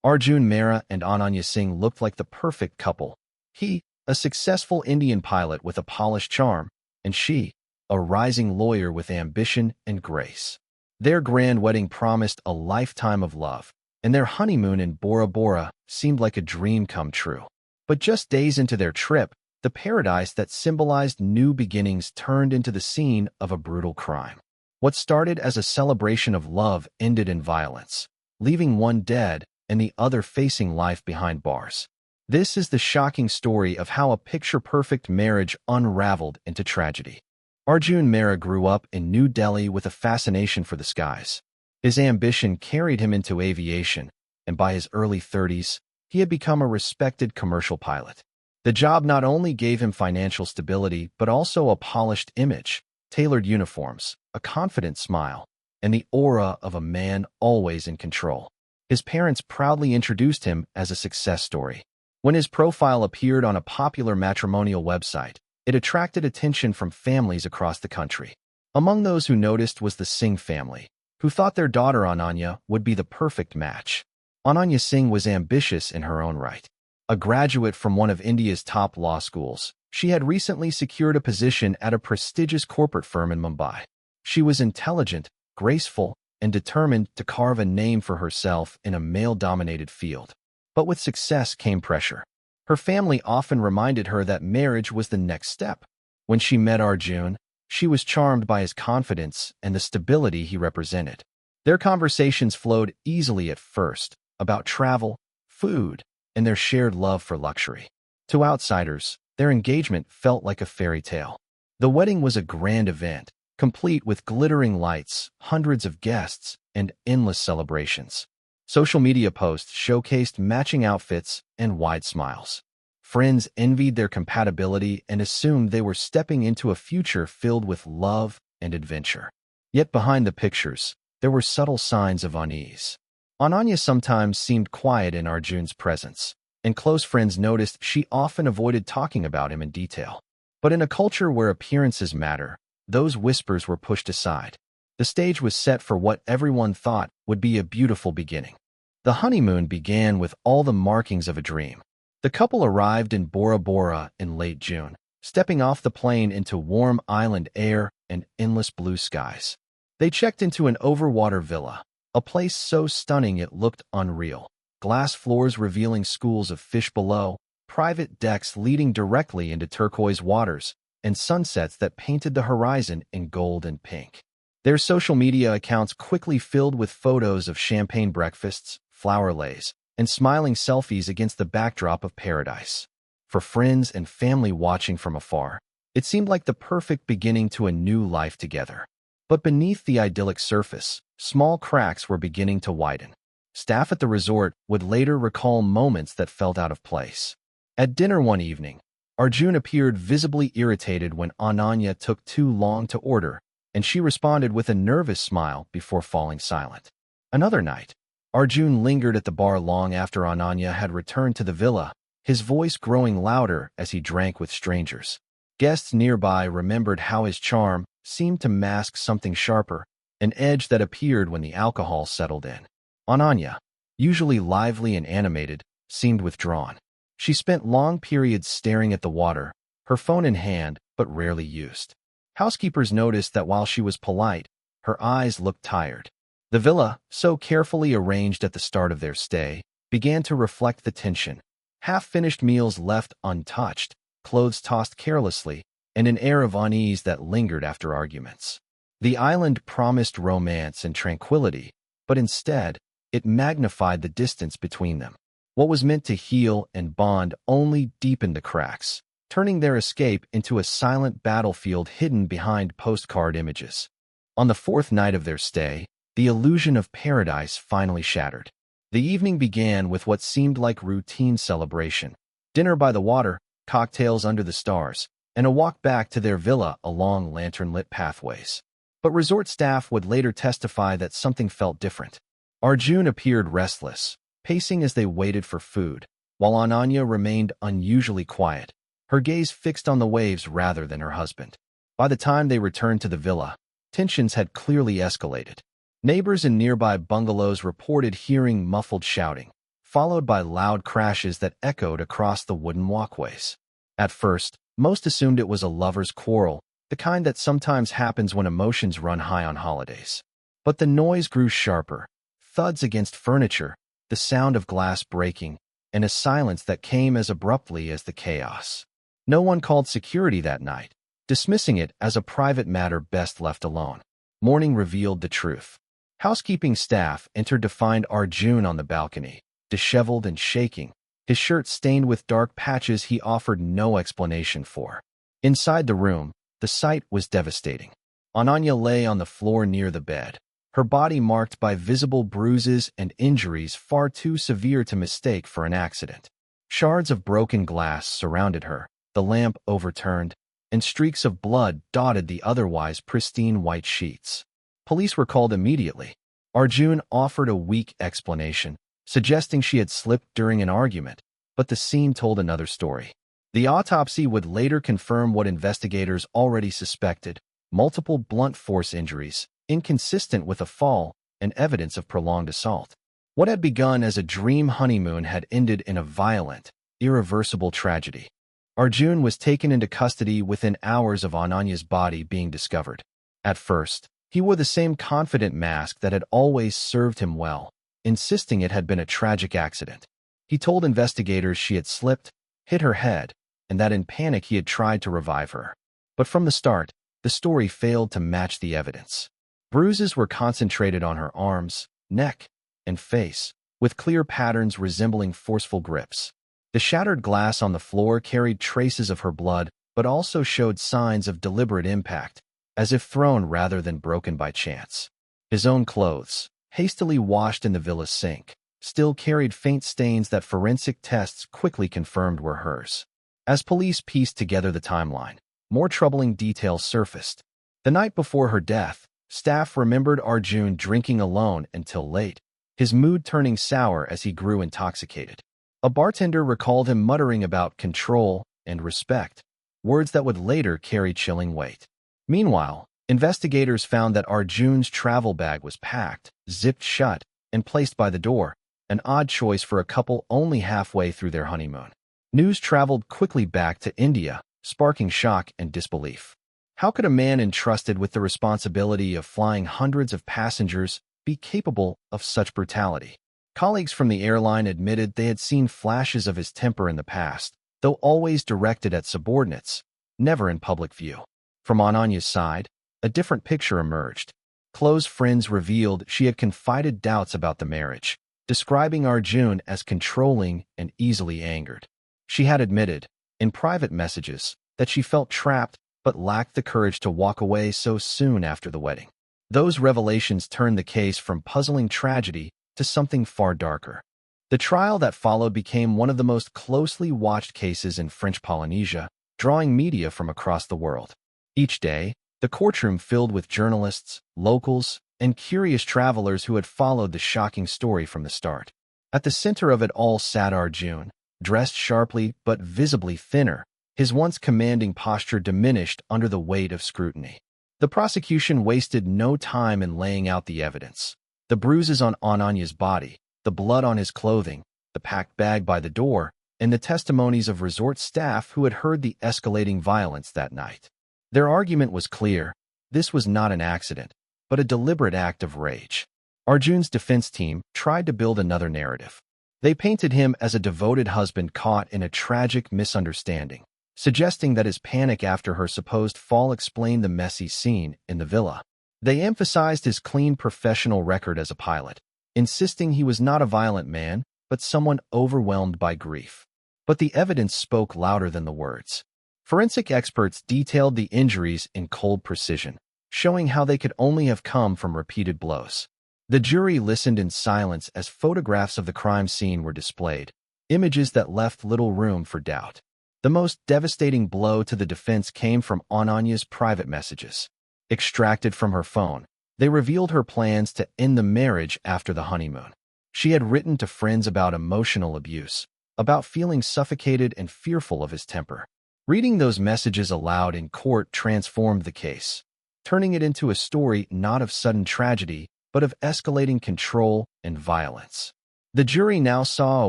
Arjun, Mehra, and Ananya Singh looked like the perfect couple. He, a successful Indian pilot with a polished charm, and she, a rising lawyer with ambition and grace. Their grand wedding promised a lifetime of love, and their honeymoon in Bora Bora seemed like a dream come true. But just days into their trip, the paradise that symbolized new beginnings turned into the scene of a brutal crime. What started as a celebration of love ended in violence, leaving one dead and the other facing life behind bars. This is the shocking story of how a picture-perfect marriage unraveled into tragedy. Arjun Mehra grew up in New Delhi with a fascination for the skies. His ambition carried him into aviation, and by his early 30s, he had become a respected commercial pilot. The job not only gave him financial stability but also a polished image, tailored uniforms, a confident smile, and the aura of a man always in control. His parents proudly introduced him as a success story. When his profile appeared on a popular matrimonial website, it attracted attention from families across the country. Among those who noticed was the Singh family, who thought their daughter Ananya would be the perfect match. Ananya Singh was ambitious in her own right. A graduate from one of India's top law schools, she had recently secured a position at a prestigious corporate firm in Mumbai. She was intelligent, graceful, and determined to carve a name for herself in a male-dominated field. But with success came pressure. Her family often reminded her that marriage was the next step. When she met Arjun, she was charmed by his confidence and the stability he represented. Their conversations flowed easily at first, about travel, food, and their shared love for luxury. To outsiders, their engagement felt like a fairy tale. The wedding was a grand event, complete with glittering lights, hundreds of guests, and endless celebrations. Social media posts showcased matching outfits and wide smiles. Friends envied their compatibility and assumed they were stepping into a future filled with love and adventure. Yet behind the pictures, there were subtle signs of unease. Ananya sometimes seemed quiet in Arjun's presence, and close friends noticed she often avoided talking about him in detail. But in a culture where appearances matter, those whispers were pushed aside. The stage was set for what everyone thought would be a beautiful beginning. The honeymoon began with all the markings of a dream. The couple arrived in Bora Bora in late June, stepping off the plane into warm island air and endless blue skies. They checked into an overwater villa, a place so stunning it looked unreal. Glass floors revealing schools of fish below, private decks leading directly into turquoise waters, and sunsets that painted the horizon in gold and pink. Their social media accounts quickly filled with photos of champagne breakfasts, flower lays, and smiling selfies against the backdrop of paradise. For friends and family watching from afar, it seemed like the perfect beginning to a new life together. But beneath the idyllic surface, small cracks were beginning to widen. Staff at the resort would later recall moments that felt out of place. At dinner one evening, Arjun appeared visibly irritated when Ananya took too long to order, and she responded with a nervous smile before falling silent. Another night, Arjun lingered at the bar long after Ananya had returned to the villa, his voice growing louder as he drank with strangers. Guests nearby remembered how his charm seemed to mask something sharper, an edge that appeared when the alcohol settled in. Ananya, usually lively and animated, seemed withdrawn. She spent long periods staring at the water, her phone in hand but rarely used. Housekeepers noticed that while she was polite, her eyes looked tired. The villa, so carefully arranged at the start of their stay, began to reflect the tension. Half-finished meals left untouched, clothes tossed carelessly, and an air of unease that lingered after arguments. The island promised romance and tranquility, but instead, it magnified the distance between them. What was meant to heal and bond only deepened the cracks, turning their escape into a silent battlefield hidden behind postcard images. On the fourth night of their stay, the illusion of paradise finally shattered. The evening began with what seemed like routine celebration. Dinner by the water, cocktails under the stars, and a walk back to their villa along lantern-lit pathways. But resort staff would later testify that something felt different. Arjun appeared restless, pacing as they waited for food, while Ananya remained unusually quiet, her gaze fixed on the waves rather than her husband. By the time they returned to the villa, tensions had clearly escalated. Neighbors in nearby bungalows reported hearing muffled shouting, followed by loud crashes that echoed across the wooden walkways. At first, most assumed it was a lover's quarrel, the kind that sometimes happens when emotions run high on holidays. But the noise grew sharper, thuds against furniture, the sound of glass breaking, and a silence that came as abruptly as the chaos. No one called security that night, dismissing it as a private matter best left alone. Morning revealed the truth. Housekeeping staff entered to find Arjun on the balcony, disheveled and shaking, his shirt stained with dark patches he offered no explanation for. Inside the room, the sight was devastating. Ananya lay on the floor near the bed, her body marked by visible bruises and injuries far too severe to mistake for an accident. Shards of broken glass surrounded her, the lamp overturned, and streaks of blood dotted the otherwise pristine white sheets. Police were called immediately. Arjun offered a weak explanation, suggesting she had slipped during an argument, but the scene told another story. The autopsy would later confirm what investigators already suspected: multiple blunt force injuries, inconsistent with a fall, and evidence of prolonged assault. What had begun as a dream honeymoon had ended in a violent, irreversible tragedy. Arjun was taken into custody within hours of Ananya's body being discovered. At first, he wore the same confident mask that had always served him well, insisting it had been a tragic accident. He told investigators she had slipped, hit her head, and that in panic he had tried to revive her. But from the start, the story failed to match the evidence. Bruises were concentrated on her arms, neck, and face, with clear patterns resembling forceful grips. The shattered glass on the floor carried traces of her blood, but also showed signs of deliberate impact, as if thrown rather than broken by chance. His own clothes, hastily washed in the villa's sink, still carried faint stains that forensic tests quickly confirmed were hers. As police pieced together the timeline, more troubling details surfaced. The night before her death, staff remembered Arjun drinking alone until late, his mood turning sour as he grew intoxicated. A bartender recalled him muttering about control and respect, words that would later carry chilling weight. Meanwhile, investigators found that Arjun's travel bag was packed, zipped shut, and placed by the door, an odd choice for a couple only halfway through their honeymoon. News traveled quickly back to India, sparking shock and disbelief. How could a man entrusted with the responsibility of flying hundreds of passengers be capable of such brutality? Colleagues from the airline admitted they had seen flashes of his temper in the past, though always directed at subordinates, never in public view. From Ananya's side, a different picture emerged. Close friends revealed she had confided doubts about the marriage, describing Arjun as controlling and easily angered. She had admitted, in private messages, that she felt trapped but lacked the courage to walk away so soon after the wedding. Those revelations turned the case from puzzling tragedy to something far darker. The trial that followed became one of the most closely watched cases in French Polynesia, drawing media from across the world. Each day, the courtroom filled with journalists, locals, and curious travelers who had followed the shocking story from the start. At the center of it all sat Arjun, dressed sharply but visibly thinner, his once commanding posture diminished under the weight of scrutiny. The prosecution wasted no time in laying out the evidence. The bruises on Ananya's body, the blood on his clothing, the packed bag by the door, and the testimonies of resort staff who had heard the escalating violence that night. Their argument was clear: this was not an accident, but a deliberate act of rage. Arjun's defense team tried to build another narrative. They painted him as a devoted husband caught in a tragic misunderstanding, suggesting that his panic after her supposed fall explained the messy scene in the villa. They emphasized his clean professional record as a pilot, insisting he was not a violent man, but someone overwhelmed by grief. But the evidence spoke louder than the words. Forensic experts detailed the injuries in cold precision, showing how they could only have come from repeated blows. The jury listened in silence as photographs of the crime scene were displayed, images that left little room for doubt. The most devastating blow to the defense came from Ananya's private messages. Extracted from her phone, they revealed her plans to end the marriage after the honeymoon. She had written to friends about emotional abuse, about feeling suffocated and fearful of his temper. Reading those messages aloud in court transformed the case, turning it into a story not of sudden tragedy, but of escalating control and violence. The jury now saw a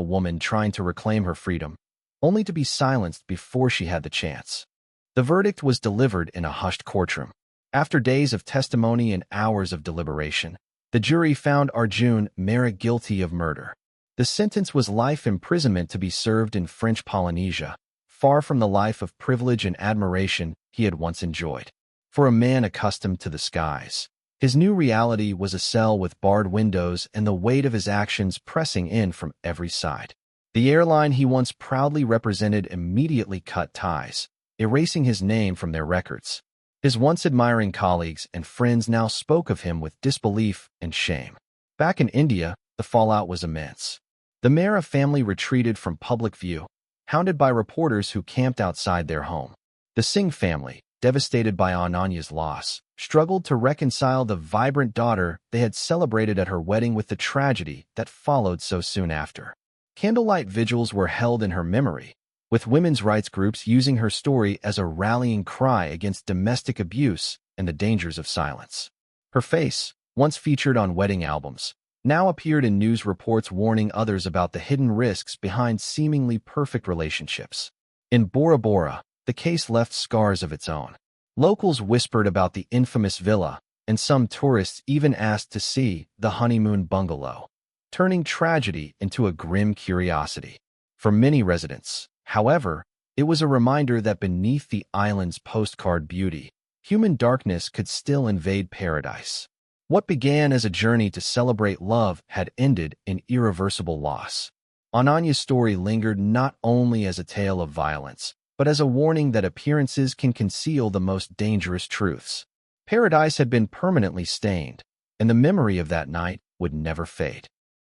woman trying to reclaim her freedom, only to be silenced before she had the chance. The verdict was delivered in a hushed courtroom. After days of testimony and hours of deliberation, the jury found Arjun Mehra guilty of murder. The sentence was life imprisonment to be served in French Polynesia, far from the life of privilege and admiration he had once enjoyed. For a man accustomed to the skies, his new reality was a cell with barred windows and the weight of his actions pressing in from every side. The airline he once proudly represented immediately cut ties, erasing his name from their records. His once admiring colleagues and friends now spoke of him with disbelief and shame. Back in India, the fallout was immense. The Mehra family retreated from public view, hounded by reporters who camped outside their home. The Singh family, devastated by Ananya's loss, struggled to reconcile the vibrant daughter they had celebrated at her wedding with the tragedy that followed so soon after. Candlelight vigils were held in her memory, with women's rights groups using her story as a rallying cry against domestic abuse and the dangers of silence. Her face, once featured on wedding albums, now appeared in news reports warning others about the hidden risks behind seemingly perfect relationships. In Bora Bora, the case left scars of its own. Locals whispered about the infamous villa, and some tourists even asked to see the honeymoon bungalow, turning tragedy into a grim curiosity. For many residents, however, it was a reminder that beneath the island's postcard beauty, human darkness could still invade paradise. What began as a journey to celebrate love had ended in irreversible loss. Ananya's story lingered not only as a tale of violence, but as a warning that appearances can conceal the most dangerous truths. Paradise had been permanently stained, and the memory of that night would never fade.